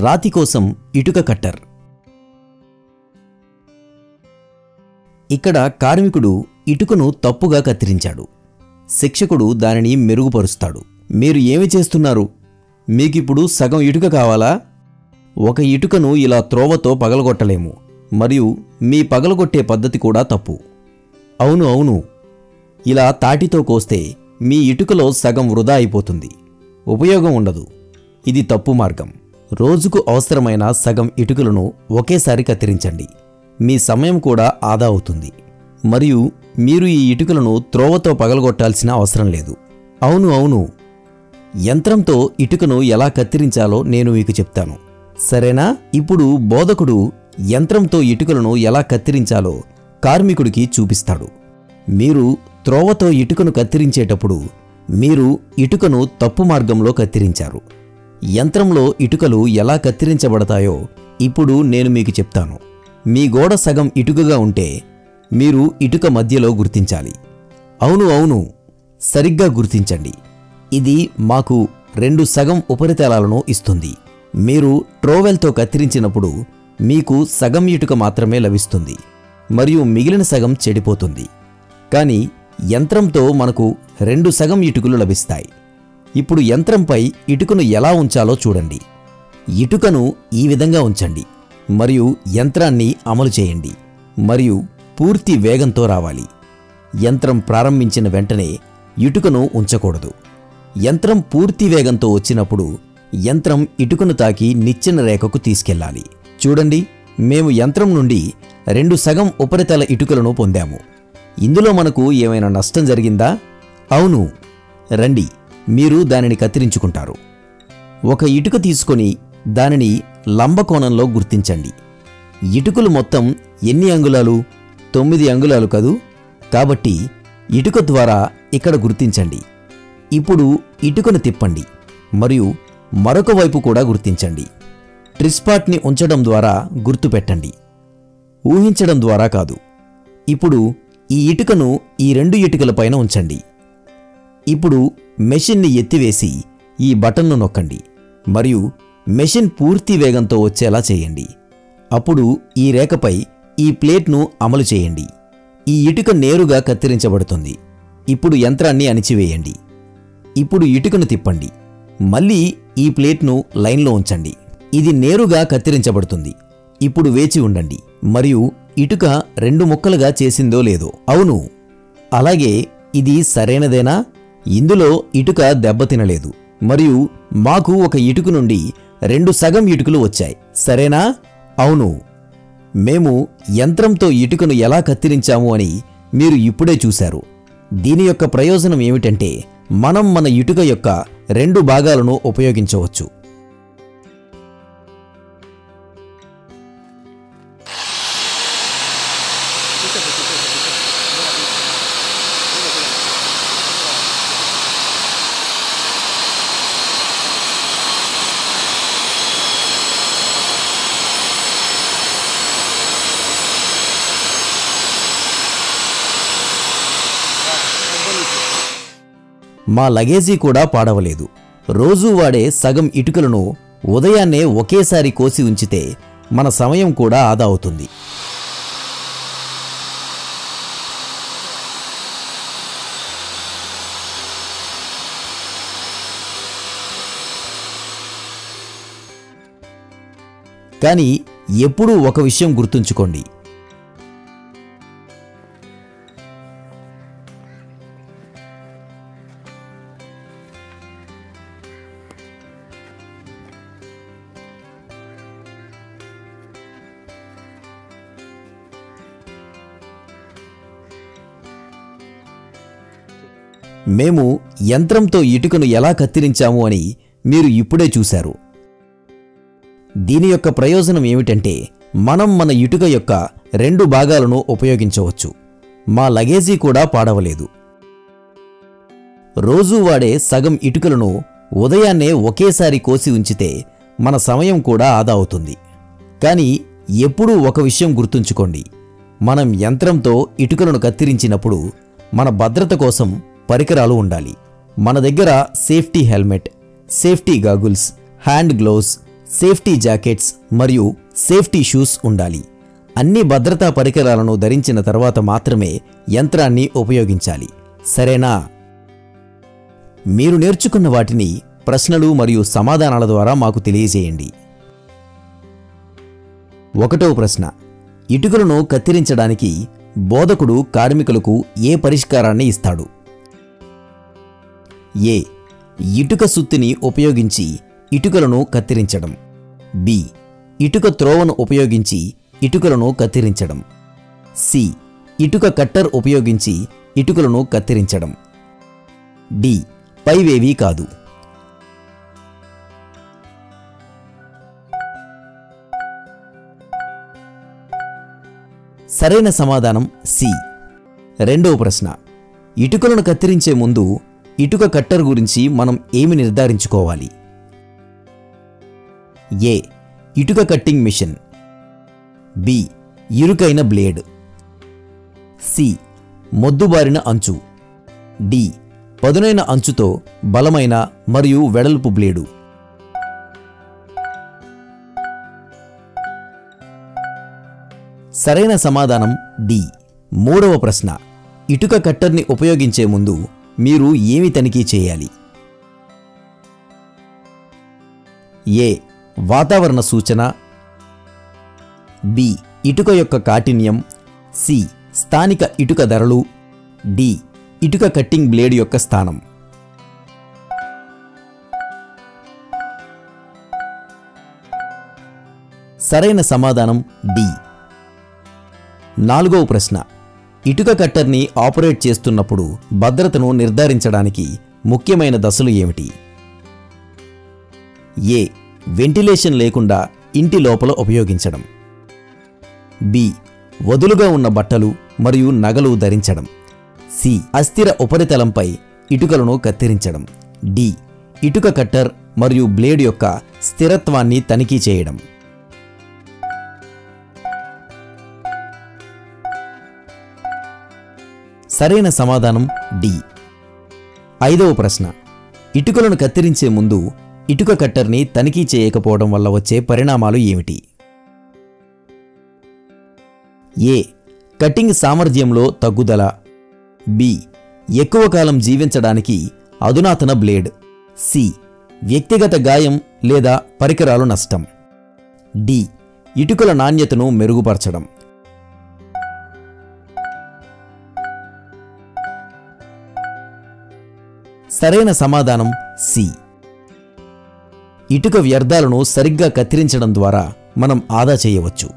రాతి కోసం ఇటుక కట్టర్. ఇక్కడ కార్మికుడు ఇటుకను తప్పుగా కత్తిరించాడు. శిక్షకుడు దానిని మెరుగుపరుస్తాడు. మీరు ఏమి చేస్తున్నారు? మీకిప్పుడు సగం ఇటుక కావాలా? ఒక ఇటుకను ఇలా త్రోవతో పగలగొట్టలేము, మరియు మీ పగలగొట్టే పద్ధతి కూడా తప్పు. అవును అవును, ఇలా తాటితో కోస్తే మీ ఇటుకలో సగం వృధా అయిపోతుంది, ఉపయోగం ఉండదు. ఇది తప్పు మార్గం. రోజుకు అవసరమైన సగం ఇటుకలను ఒకేసారి కత్తిరించండి. మీ సమయం కూడా ఆదా అవుతుంది, మరియు మీరు ఈ ఇటుకలను త్రోవతో పగలగొట్టాల్సిన అవసరం లేదు. అవును అవును, యంత్రంతో ఇటుకను ఎలా కత్తిరించాలో నేను మీకు చెప్తాను, సరేనా? ఇప్పుడు బోధకుడు యంత్రంతో ఇటుకలను ఎలా కత్తిరించాలో కార్మికుడికి చూపిస్తాడు. మీరు త్రోవతో ఇటుకను కత్తిరించేటప్పుడు మీరు ఇటుకను తప్పు మార్గంలో కత్తిరించారు. యంత్రంలో ఇటుకలు ఎలా కత్తిరించబడతాయో ఇప్పుడు నేను మీకు చెప్తాను. మీ గోడ సగం ఇటుకగా ఉంటే మీరు ఇటుక మధ్యలో గుర్తించాలి. అవును అవును, సరిగ్గా గుర్తించండి. ఇది మాకు 2 సగం ఉపరితలాలను ఇస్తుంది. మీరు ట్రోవెల్తో కత్తిరించినప్పుడు మీకు సగం ఇటుక మాత్రమే లభిస్తుంది, మరియు మిగిలిన సగం చెడిపోతుంది. కానీ యంత్రంతో మనకు 2 సగం ఇటుకలు లభిస్తాయి. ఇప్పుడు యంత్రంపై ఇటుకను ఎలా ఉంచాలో చూడండి. ఇటుకను ఈ విధంగా ఉంచండి, మరియు యంత్రాన్ని అమలు చేయండి, మరియు పూర్తి వేగంతో రావాలి. యంత్రం ప్రారంభించిన వెంటనే ఇటుకను ఉంచకూడదు. యంత్రం పూర్తి వేగంతో వచ్చినప్పుడు యంత్రం ఇటుకను తాకి నిచ్చెన రేఖకు తీసుకెళ్లాలి. చూడండి, మేము యంత్రం నుండి 2 సగం ఉపరితల ఇటుకలను పొందాము. ఇందులో మనకు ఏమైనా నష్టం జరిగిందా? అవును. రండి, మీరు దానిని కత్తిరించుకుంటారు. ఒక ఇటుక తీసుకొని దానిని లంబకోణంలో గుర్తించండి. ఇటుకలు మొత్తం ఎన్ని అంగుళాలు? 9 అంగుళాలు కదూ? కాబట్టి ఇటుక ద్వారా ఇక్కడ గుర్తించండి. ఇప్పుడు ఇటుకను తిప్పండి మరియు మరొక వైపు కూడా గుర్తించండి. ట్రిస్పాట్ని ఉంచడం ద్వారా గుర్తుపెట్టండి, ఊహించడం ద్వారా కాదు. ఇప్పుడు ఈ ఇటుకను ఈ 2 ఇటుకలపైన ఉంచండి. ఇప్పుడు మెషిన్ని ఎత్తివేసి ఈ బటన్ను నొక్కండి మరియు మెషిన్ పూర్తి వేగంతో వచ్చేలా చేయండి. అప్పుడు ఈ రేఖపై ఈ ప్లేట్ను అమలు చేయండి. ఈ ఇటుక నేరుగా కత్తిరించబడుతుంది. ఇప్పుడు యంత్రాన్ని అణిచివేయండి. ఇప్పుడు ఇటుకను తిప్పండి. మళ్ళీ ఈ ప్లేట్ను లైన్లో ఉంచండి. ఇది నేరుగా కత్తిరించబడుతుంది. ఇప్పుడు వేచి ఉండండి మరియు ఇటుక 2 ముక్కలుగా చేసిందో లేదో. అవును, అలాగే ఇది సరైనదేనా? ఇందులో ఇటుక దెబ్బతినలేదు, మరియు మాకు ఒక ఇటుక నుండి 2 సగం ఇటుకలు వచ్చాయి, సరేనా? అవును, మేము యంత్రంతో ఇటుకను ఎలా కత్తిరించాము అని మీరు ఇప్పుడే చూశారు. దీని యొక్క ప్రయోజనం ఏమిటంటే మనం మన ఇటుక యొక్క 2 భాగాలను ఉపయోగించవచ్చు. మా లగేజీ కూడా పాడవలేదు. రోజూ వాడే సగం ఇటుకలను ఉదయాన్నే ఒకేసారి కోసి ఉంచితే మన సమయం కూడా ఆదా అవుతుంది. కానీ ఎప్పుడూ ఒక విషయం గుర్తుంచుకోండి. మేము యంత్రంతో ఇటుకను ఎలా కత్తిరించాము అని మీరు ఇప్పుడే చూశారు. దీని యొక్క ప్రయోజనం ఏమిటంటే మనం మన ఇటుక యొక్క 2 భాగాలను ఉపయోగించవచ్చు. మా లగేజీ కూడా పాడవలేదు. రోజూ వాడే సగం ఇటుకలను ఉదయాన్నే ఒకేసారి కోసి ఉంచితే మన సమయం కూడా ఆదా అవుతుంది. కానీ ఎప్పుడూ ఒక విషయం గుర్తుంచుకోండి. మనం యంత్రంతో ఇటుకలను కత్తిరించినప్పుడు మన భద్రత కోసం పరికరాలు ఉండాలి. మన దగ్గర safety helmet, safety goggles, hand gloves, safety jackets మరియు సేఫ్టీ షూస్ ఉండాలి. అన్ని భద్రతా పరికరాలను ధరించిన తర్వాత మాత్రమే యంత్రాన్ని ఉపయోగించాలి. సరేనా? మీరు నేర్చుకున్న వాటిని ప్రశ్నలు మరియు సమాధానాల ద్వారా మాకు తెలియజేయండి. 1వ ప్రశ్న. ఇటుకలను కత్తిరించడానికి బోధకుడు కార్మికులకు ఏ పరిష్కారాన్ని ఇస్తాడు? ఏ. ఇటుక సుత్తిని ఉపయోగించి ఇటుకలను కత్తిరించడం. బి. ఇటుక త్రోవను ఉపయోగించి ఇటుకలను కత్తిరించడం. సి. ఇటుక కట్టర్ ఉపయోగించి ఇటుకలను కత్తిరించడం. డి. పైవేవీ కాదు. సరైన సమాధానం సి. 2వ ప్రశ్న. ఇటుకలను కత్తిరించే ముందు ఇటుక కట్టర్ గురించి మనం ఏమి నిర్ధారించుకోవాలి? ఏ. ఇటుక కట్టింగ్ మిషన్. బి. ఇరుకైన బ్లేడ్. సి. మొద్దుబారిన అంచు. డి. పదునైన అంచుతో బలమైన మరియు వెడల్పు బ్లేడు. సరైన సమాధానం డి. 3వ ప్రశ్న. ఇటుక కట్టర్ని ఉపయోగించే ముందు మీరు ఏమి తనిఖీ చేయాలి? ఏ. వాతావరణ సూచన. బి. ఇటుక యొక్క కాఠిన్యం. సి. స్థానిక ఇటుక ధరలు. డి. ఇటుక కట్టింగ్ బ్లేడ్ యొక్క స్థానం. సరైన సమాధానం డి. 4వ ప్రశ్న. ఇటుక కట్టర్ని ఆపరేట్ చేస్తున్నప్పుడు భద్రతను నిర్ధారించడానికి ముఖ్యమైన దశలు ఏమిటి? ఏ. వెంటిలేషన్ లేకుండా ఇంటి లోపల ఉపయోగించడం. బి. వదులుగా ఉన్న బట్టలు మరియు నగలు ధరించడం. సి. అస్థిర ఉపరితలంపై ఇటుకలను కత్తిరించడం. డి. ఇటుక కట్టర్ మరియు బ్లేడ్ యొక్క స్థిరత్వాన్ని తనిఖీ చేయడం. సరైన సమాధానం డి. 5వ ప్రశ్న. ఇటుకలను కత్తిరించే ముందు ఇటుక కట్టర్ని తనిఖీ చేయకపోవడం వల్ల వచ్చే పరిణామాలు ఏమిటి? ఏ. కటింగ్ సామర్థ్యంలో తగ్గుదల. బి. ఎక్కువ కాలం జీవించడానికి అధునాతన బ్లేడ్. సి. వ్యక్తిగత గాయం లేదా పరికరాలు నష్టం. డి. ఇటుకల నాణ్యతను మెరుగుపరచడం. సరైన సమాధానం సి. ఇటుక వ్యర్థాలను సరిగ్గా కత్తిరించడం ద్వారా మనం ఆదా చేయవచ్చు.